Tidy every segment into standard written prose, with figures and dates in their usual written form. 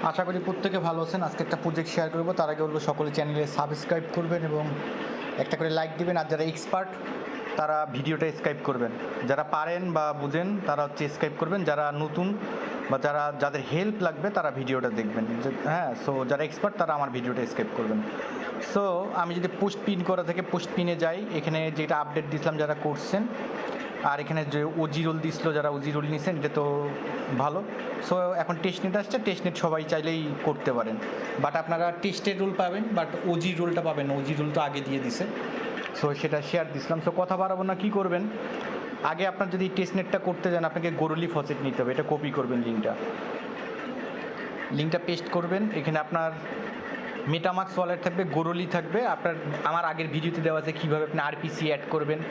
আশা করি প্রত্যেকে ভালো আছেন। আজকে একটা প্রজেক্ট শেয়ার করব, তার আগে বলবো সকলে চ্যানেলে সাবস্ক্রাইব করবেন এবং একটা করে লাইক দিবেন। আর যারা এক্সপার্ট তারা ভিডিওটা স্ক্রাইব করবেন, যারা পারেন বা বুঝেন তারা হচ্ছে স্ক্রাইব করবেন, যারা নতুন বা যাদের হেল্প লাগবে তারা ভিডিওটা দেখবেন। হ্যাঁ, সো যারা এক্সপার্ট তারা আমার ভিডিওটা স্ক্রাইব করবেন। সো আমি যদি পোস্ট পিন করা থেকে পোস্ট পিনে যাই, এখানে যেটা আপডেট দিয়েছিলাম যারা করছেন, আর এখানে যে ওজি রোল দিছিল যারা ওজি রোল নিয়েছেন, এটা তো ভালো। সো এখন টেস্টনেট আসছে, টেস্টনেট সবাই চাইলেই করতে পারেন, বাট আপনারা টেস্টের রোল পাবেন, বাট ওজি রোলটা পাবেন না। ওজি রোল তো আগে দিয়ে দিছে, সো সেটা শেয়ার দিছিলাম। সো কথা বাড়াবো না, কী করবেন, আগে আপনার যদি টেস্টনেটটা করতে যান আপনাকে গোরলি ফসেট নিতে হবে। এটা কপি করবেন, লিঙ্কটা পেস্ট করবেন। এখানে আপনার মেটামাক্স ওয়ালেট থাকবে, গোরলি থাকবে। আমার আগের ভিডিওতে দেওয়া আছে কীভাবে আপনি আরপিসি অ্যাড করবেন,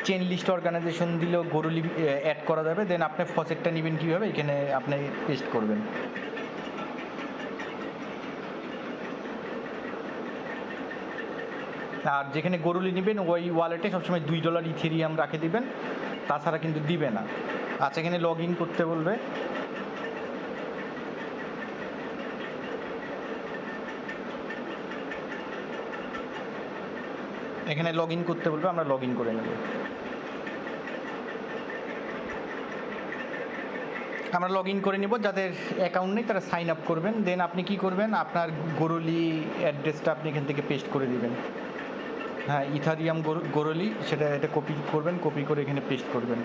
চেন লিস্ট অর্গানাইজেশন দিলেও গোরলি অ্যাড করা যাবে। দেন আপনি ফসেটটা নেবেন কীভাবে, এখানে আপনি পেস্ট করবেন। আর যেখানে গোরলি নেবেন ওই ওয়ালেটে সবসময় $2 ইথেরিয়াম রাখে দিবেন, তাছাড়া কিন্তু দিবে না। আচ্ছা, এখানে লগ ইন করতে বলবে। এখানে লগ ইন করতে বলবে, আমরা লগ ইন করে নেব। আমরা লগ ইন করে নেব। যাদের অ্যাকাউন্ট নেই তারা সাইন আপ করবেন। দেন আপনি কি করবেন, আপনার গোরলি অ্যাড্রেসটা আপনি এখান থেকে পেস্ট করে দিবেন। হ্যাঁ, ইথারিয়াম গোরলি, এটা কপি করবেন, কপি করে এখানে পেস্ট করবেন।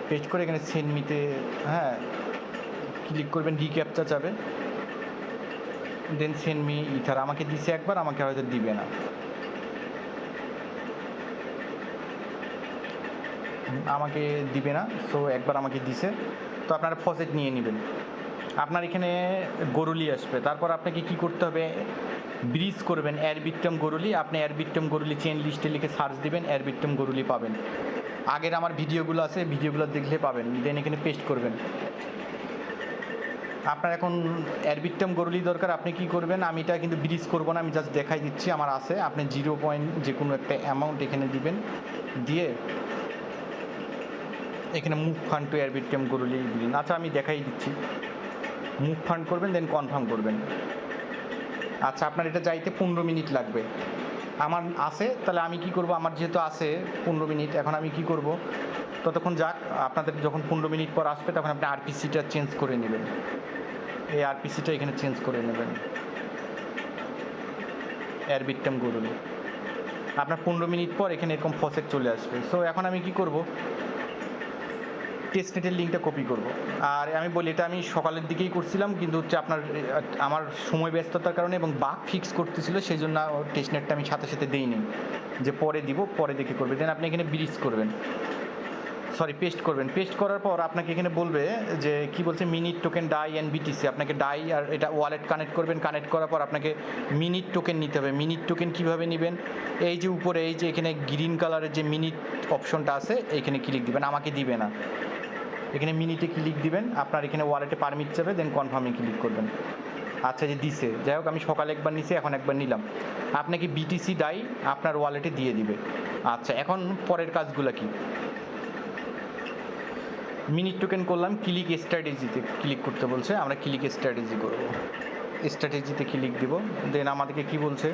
পেস্ট করে এখানে সেন্ড মিতে হ্যাঁ ক্লিক করবেন, রিক্যাপচা যাবে। Then send me ether. আমাকে দিছে একবার, আমাকে হয়তো দিবে না। আমাকে দিবে না, সো একবার আমাকে দিছে। তো আপনারা ফসেট নিয়ে নেবেন। আপনার এখানে গোরলি আসবে, তারপর আপনাকে কি করতে হবে, ব্রিজ করবেন এয়ারবিট্টম গোরলি। আপনি এয়ারবিট্টম গোরলি চেন লিস্টে লিখে সার্চ দিবেন, এয়ারবিট্টম গোরলি পাবেন। আগের আমার ভিডিওগুলো আছে, ভিডিওগুলো দেখলে পাবেন। দেন এখানে পেস্ট করবেন। আপনার এখন এয়ারবিট্টম গোরলি দরকার, আপনি কি করবেন, আমি এটা কিন্তু ব্রিজ করবো না, আমি জাস্ট দেখাই দিচ্ছি আমার আছে। আপনি 0. যে কোনো একটা অ্যামাউন্ট এখানে দিবেন, দিয়ে এখানে মুভ ফান্ড টু এয়ারবিট্টম গোরলি দিলেন। আচ্ছা, আমি দেখাই দিচ্ছি। মুভ ফান্ড করবেন, দেন কনফার্ম করবেন। আচ্ছা, আপনার এটা যাইতে 15 মিনিট লাগবে। আমার আছে, তাহলে আমি কি করব, আমার যেহেতু আছে 15 মিনিট, এখন আমি কি করব, ততক্ষণ যাক। আপনাদের যখন 15 মিনিট পর আসবে তখন আপনি আরপিসিটা চেঞ্জ করে নেবেন। এই আরপিসিটা এখানে চেঞ্জ করে নেবেন, এয়ারবিট্টম গোরলি। আপনার 15 মিনিট পর এখানে এরকম ফসেট চলে আসবে। সো এখন আমি কি করব, টেস্টনেটের লিঙ্কটা কপি করব। আর আমি বলি, এটা আমি সকালের দিকেই করছিলাম, কিন্তু হচ্ছে আমার সময় ব্যস্ততার কারণে এবং বাগ ফিক্স করতেছিল, সেই জন্য টেস্টনেটটা আমি সাথে সাথে দিইনি, যে পরে দিব, পরে দেখে করবে। দেন আপনি এখানে ব্রিজ করবেন, পেস্ট করবেন। পেস্ট করার পর আপনাকে এখানে বলবে যে কি বলছে, minute token DAI and BTC. আপনাকে ডাই আর এটা ওয়ালেট কানেক্ট করবেন। কানেক্ট করার পর আপনাকে মিনিট টোকেন নিতে হবে। মিনিট টোকেন কীভাবে নেবেন, এই যে উপরে এই যে এখানে গ্রিন কালারের যে মিনিট অপশনটা আছে, এইখানে ক্লিক দিবেন। আমাকে দিবে না, এখানে মিনিটে ক্লিক দিবেন। আপনার এখানে ওয়ালেটে পারমিট যাবে, দেন কনফার্মে ক্লিক করবেন। আচ্ছা, যে দিছে, যাই হোক, আমি সকালে একবার নিছি, এখন একবার নিলাম। আপনাকে বিটিসি ডাই আপনার ওয়ালেটে দিয়ে দিবে। আচ্ছা, এখন পরের কাজগুলো কি, মিনিট টোকেন করলাম, ক্লিক স্ট্র্যাটেজিতে ক্লিক করতে বলছে, আমরা ক্লিক স্ট্র্যাটেজি করব। স্ট্র্যাটেজিতে ক্লিক দিব। দেন আমাদেরকে কি বলছে,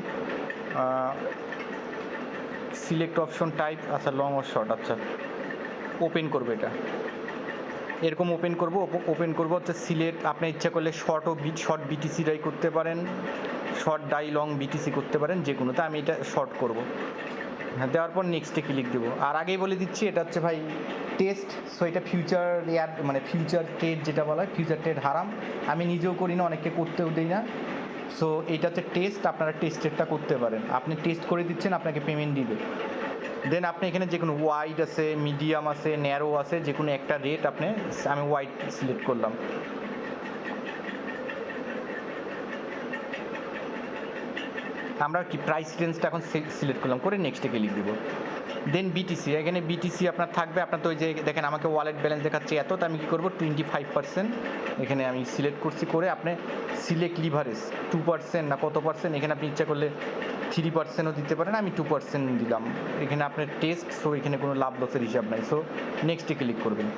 সিলেক্ট অপশন টাইপ। আচ্ছা, লং অর শর্ট। আচ্ছা, ওপেন করবো এটা, এরকম ওপেন করব হচ্ছে সিলেক্ট। আপনি ইচ্ছা করলে শর্ট বিটিসি ডাই করতে পারেন, শর্ট ডাই লং বিটিসি করতে পারেন, যে কোনোতে। আমি এটা শর্ট করব। হ্যাঁ, দেওয়ার পর নেক্সটে ক্লিক দেবো। আর আগেই বলে দিচ্ছি, এটা হচ্ছে ভাই টেস্ট। সো এটা ফিউচার ফিউচার ট্রেড যেটা বলা হয়, ফিউচার ট্রেড হারাম। আমি নিজেও করি না, অনেককে করতেও দিই না। সো এইটা হচ্ছে টেস্ট, আপনারা টেস্টেরটা করতে পারেন। আপনি টেস্ট করে দিচ্ছেন, আপনাকে পেমেন্ট দিবে। দেন আপনি এখানে যে কোনো ওয়াইড আছে, মিডিয়াম আছে, ন্যারো আছে, যে কোনো একটা রেট আমি ওয়াইড সিলেক্ট করলাম। আমরা কি প্রাইস রেঞ্জটা এখন সিলেক্ট করলাম, করে নেক্সটে ক্লিক দেবো। দেন বিটিসি, এখানে বিটিসি আপনার থাকবে। আপনার তো ওই যে দেখেন আমাকে ওয়ালেট ব্যালেন্স দেখাচ্ছে এত, তো আমি কী করবো, 25% এখানে আমি সিলেক্ট করছি। করে আপনি সিলেক্ট লিভারেজ 2% না কত পার্সেন্ট, এখানে আপনি ইচ্ছা করলে 3%ও দিতে পারেন। আমি 2% দিলাম। এখানে আপনার টেস্ট, সো এখানে কোনো লাভ লসের হিসাব নাই। সো নেক্সটে ক্লিক করবেন।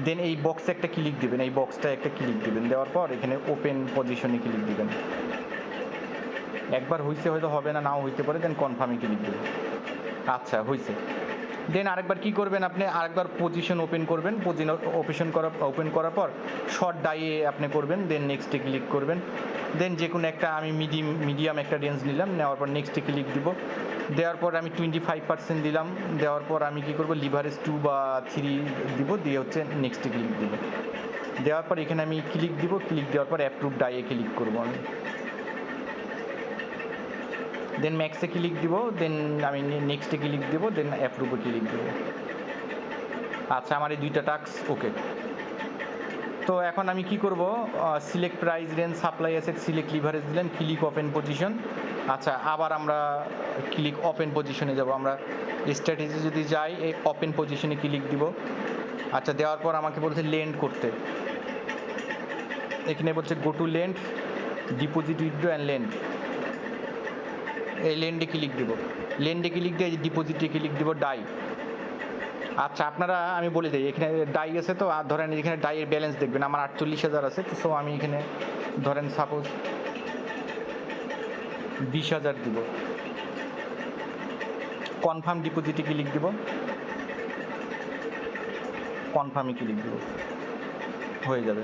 দেন এই বক্সে একটা ক্লিক দিবেন, এই বক্সটা একটা ক্লিক দিবেন, দেওয়ার পর এখানে ওপেন পজিশনে ক্লিক দিবেন। একবার হইছে, হয়তো হবে না, নাও হইতে পারে, দেন কনফার্মে ক্লিক দিবেন। আচ্ছা হইছে। দেন আরেকবার কি করবেন, আপনি আরেকবার পজিশন ওপেন করবেন, ওপেন করার পর শর্ট ডাইয়ে আপনি করবেন, দেন নেক্সটে ক্লিক করবেন। দেন যে কোনো একটা আমি মিডিয়াম একটা রেঞ্জ নিলাম, নেওয়ার পর নেক্সটে ক্লিক দিব। দেওয়ার পর আমি 25% দিলাম, দেওয়ার পর আমি কি করব, লিভারেজ 2 বা 3 দিব, দিয়ে হচ্ছে নেক্সটে ক্লিক দিব। দেওয়ার পর এখানে আমি ক্লিক দিব, ক্লিক দেওয়ার পর অ্যাপ্রুভ ডাইয়ে ক্লিক করব আমি। দেন ম্যাক্সে ক্লিক দিব, দেন আমি নেক্সটে ক্লিক দিব, দেন অ্যাপ্রুভে ক্লিক দেব। আচ্ছা আমার এই 2টা টাস্ক ওকে। তো এখন আমি কি করব, select price range, supply asset, select leverage দিলেন, ক্লিক ওপেন পজিশন। আচ্ছা আবার আমরা ক্লিক ওপেন পজিশনে যাব, আমরা স্ট্র্যাটেজি যদি যাই এই ওপেন পজিশনে ক্লিক দিব। আচ্ছা দেওয়ার পর আমাকে বলছে লেন্ড করতে, এখানে বলছে go to lend, deposit withdraw and lend. এই লেন্ডে ক্লিক দিব, লেন্ডে ক্লিক দিয়ে ডিপোজিটে ক্লিক দিব, ডাই। আচ্ছা আপনারা আমি বলে দিই, এখানে ডাই আছে তো, আর ধরেন এখানে ডাইয়ের ব্যালেন্স দেখবেন আমার 48,000 আছে, তো সো আমি এখানে ধরেন সাপোজ 20,000 দিব। কনফার্ম ডিপোজিটে ক্লিক দিব, কনফার্মে ক্লিক দিব, হয়ে যাবে।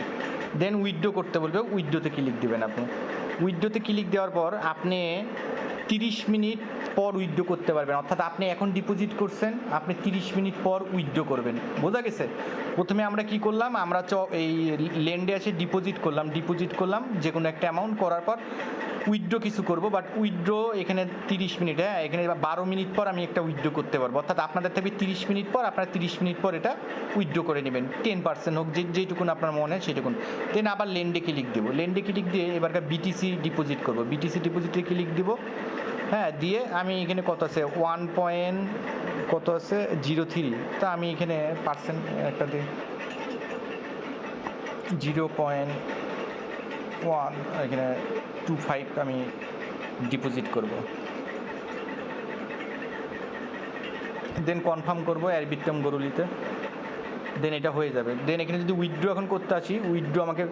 দেন উইথড্র করতে বলবে, উইথড্রোতে ক্লিক দিবেন আপনি। উইথড্রোতে ক্লিক দেওয়ার পর আপনি 30 মিনিট পর উইথড্র করতে পারবেন, অর্থাৎ আপনি এখন ডিপোজিট করছেন, আপনি 30 মিনিট পর উইথড্র করবেন। বোঝা গেছে? প্রথমে আমরা কি করলাম, আমরা এই লেন্ডে এসে ডিপোজিট করলাম যে কোনো একটা অ্যামাউন্ট, করার পর উইথড্র কিছু করব, বাট উইথড্র এখানে 30 মিনিট, হ্যাঁ এখানে 12 মিনিট পর আমি একটা উইথড্র করতে পারবো, অর্থাৎ আপনাদের থেকে 30 মিনিট পর আপনারা 30 মিনিট পর এটা উইথড্র করে নেবেন, 10% হোক, যেটুকুন আপনার মনে হয় সেটুকুন। দেন আবার লেন্ডে ক্লিক দেবো, লেন্ডে ক্লিক দিয়ে এবারকার বিটিসি ডিপোজিট করবো, বিটিসি ডিপোজিটে ক্লিক দিব, হ্যাঁ দিয়ে আমি এখানে কত আছে 0.03, তা আমি এখানে পার্সেন্ট একটা দিই 0.1, এখানে 25 আমি ডিপোজিট করব। দেন কনফার্ম করবো অ্যারবিট্রাম গরুলিতে, দেন এটা হয়ে যাবে। দেন এখানে যদি উইথড্র এখন করতে আসি, উইথড্র আমাকে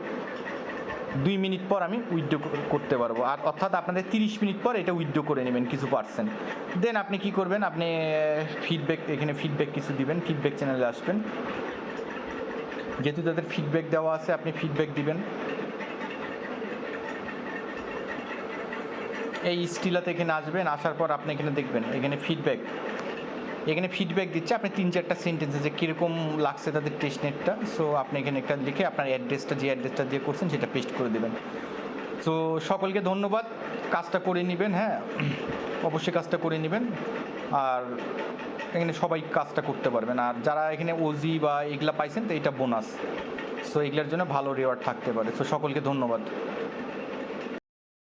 2 মিনিট পর আমি উইথড্র করতে পারবো, আর অর্থাৎ আপনাদের 30 মিনিট পর এটা উইথড্র করে নেবেন কিছু পার্সেন্ট। দেন আপনি কি করবেন, আপনি ফিডব্যাক, এখানে ফিডব্যাক কিছু দিবেন, ফিডব্যাক চ্যানেলে আসবেন, যেহেতু তাদের ফিডব্যাক দেওয়া আছে আপনি ফিডব্যাক দিবেন। এই স্টিলাতে এখানে আসবেন, আসার পর আপনি এখানে দেখবেন এখানে ফিডব্যাক দিচ্ছে, আপনি 3-4টা সেন্টেন্সে যে কীরকম লাগছে তাদের টেস্টনেটটা, সো আপনি এখানে একটা লিখে আপনার অ্যাড্রেসটা, যে অ্যাড্রেসটা দিয়ে করছেন সেটা পেস্ট করে দেবেন। সো সকলকে ধন্যবাদ, কাজটা করে নেবেন, হ্যাঁ অবশ্যই কাজটা করে নেবেন, আর এখানে সবাই কাজটা করতে পারবেন। আর যারা এখানে ওজি বা এগুলা পাইছেন তো এটা বোনাস, সো এগুলোর জন্য ভালো রিওয়ার্ড থাকতে পারে। সো সকলকে ধন্যবাদ।